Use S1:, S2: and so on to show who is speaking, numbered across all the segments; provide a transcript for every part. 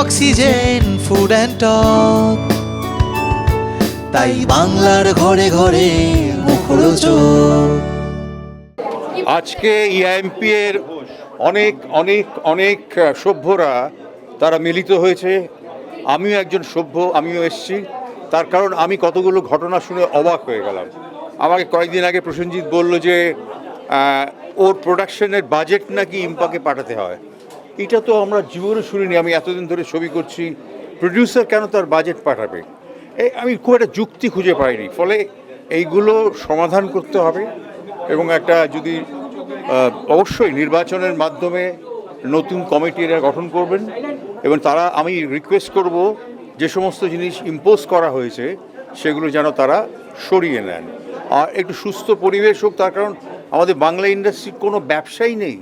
S1: Oxygen food and talk, তাই বাংলার ঘরে ঘরে মুখরোচক।
S2: আজকে ইআইএমপি এর অনেক অনেক অনেক সভ্যরা তারা মিলিত হয়েছে। আমিও একজন সভ্য, আমিও এসেছি। তার কারণ আমি কতগুলো ঘটনা শুনে অবাক হয়ে গেলাম। আমাকে কয়েকদিন আগে প্রসেনজিৎ বলল যে ওর প্রোডাকশনের বাজেট নাকি ইম্পাকে পাঠাতে হয়। এটা তো আমরা জীবনে শুনিনি। আমি এতদিন ধরে ছবি করছি, প্রডিউসার কেন তার বাজেট পাঠাবে? আমি খুব একটা যুক্তি খুঁজে পাইনি। ফলে এইগুলো সমাধান করতে হবে এবং একটা যদি অবশ্যই নির্বাচনের মাধ্যমে নতুন কমিটি এরা গঠন করবেন এবং তারা, আমি রিকোয়েস্ট করব যে সমস্ত জিনিস ইম্পোজ করা হয়েছে সেগুলো যেন তারা সরিয়ে নেন আর একটু সুস্থ পরিবেশ হোক। তার কারণ আমাদের বাংলা ইন্ডাস্ট্রির কোনো ব্যবসাই নেই,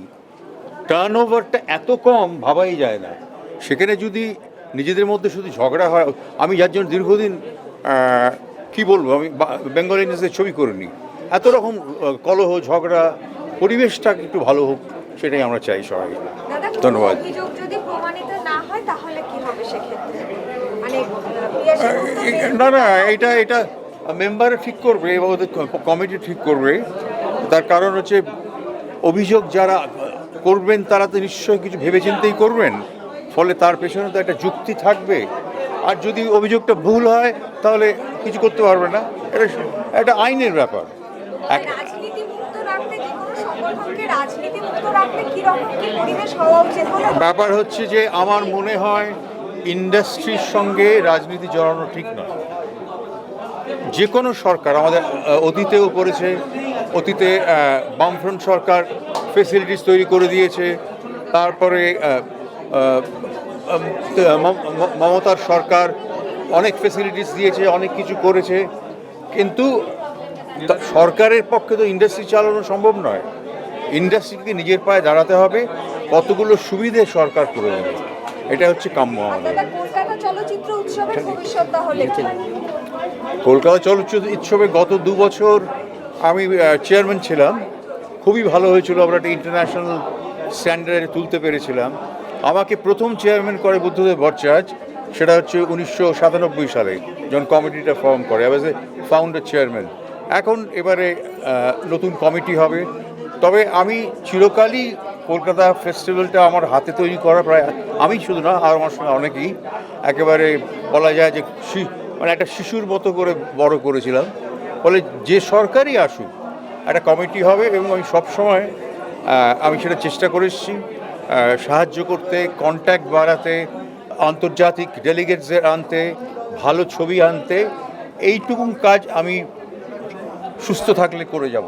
S2: টার্নওভারটা এত কম ভাবাই যায় না। সেখানে যদি নিজেদের মধ্যে শুধু ঝগড়া হয়, আমি যার জন্য দীর্ঘদিন কি বলবো, আমি বেঙ্গল ইন্ডাস্ট্রির ছবি করিনি, এত রকম কলহ ঝগড়া, পরিবেশটা একটু ভালো হোক, সেটাই আমরা চাই সবাই। ধন্যবাদ। না না, এটা মেম্বারে ঠিক করবে এবং ওদের কমিটি ঠিক করবে। তার কারণ হচ্ছে অভিযোগ যারা করবেন তারা তো নিশ্চয়ই কিছু ভেবেচিন্তেই করবেন, ফলে তার পেছনে তো একটা যুক্তি থাকবে। আর যদি অভিযোগটা ভুল হয় তাহলে কিছু করতে পারবে না, এটা একটা আইনের ব্যাপার। ব্যাপার হচ্ছে যে আমার মনে হয় ইন্ডাস্ট্রির সঙ্গে রাজনীতি জড়ানো ঠিক নয়। যে কোনো সরকার আমাদের অতীতেও করেছে, অতীতে বামফ্রন্ট সরকার ফেসিলিটিস তৈরি করে দিয়েছে, তারপরে মমতার সরকার অনেক ফেসিলিটিস দিয়েছে, অনেক কিছু করেছে, কিন্তু সরকারের পক্ষে তো ইন্ডাস্ট্রি চালানো সম্ভব নয়। ইন্ডাস্ট্রিকে নিজের পায়ে দাঁড়াতে হবে, কতগুলো সুবিধে সরকার করে দেবে, এটা হচ্ছে কাম্য আমাদের। কলকাতা চলচ্চিত্র উৎসবে গত 2 বছর আমি চেয়ারম্যান ছিলাম, খুবই ভালো হয়েছিল, আমরা একটা ইন্টারন্যাশনাল স্ট্যান্ডার্ডে তুলতে পেরেছিলাম। আমাকে প্রথম চেয়ারম্যান করে বুদ্ধদেব ভট্টাচার্য, সেটা হচ্ছে 1997 সালে যখন কমিটিটা ফর্ম করে। I was A founder chairman. এখন এবারে নতুন কমিটি হবে। তবে আমি চিরকালই কলকাতা ফেস্টিভ্যালটা আমার হাতে তৈরি করা, প্রায় আমি শুধু না, আর আমার সঙ্গে অনেকেই, একেবারে বলা যায় যে মানে একটা শিশুর মতো করে বড় করেছিলাম। ফলে যে সরকারই আসুক একটা কমিটি হবে এবং আমি সবসময় আমি সেটা চেষ্টা করে এসেছি সাহায্য করতে, কন্ট্যাক্ট বাড়াতে, আন্তর্জাতিক ডেলিগেটসদের আনতে, ভালো ছবি আনতে। এইটুকু কাজ আমি সুস্থ থাকলে করে যাব।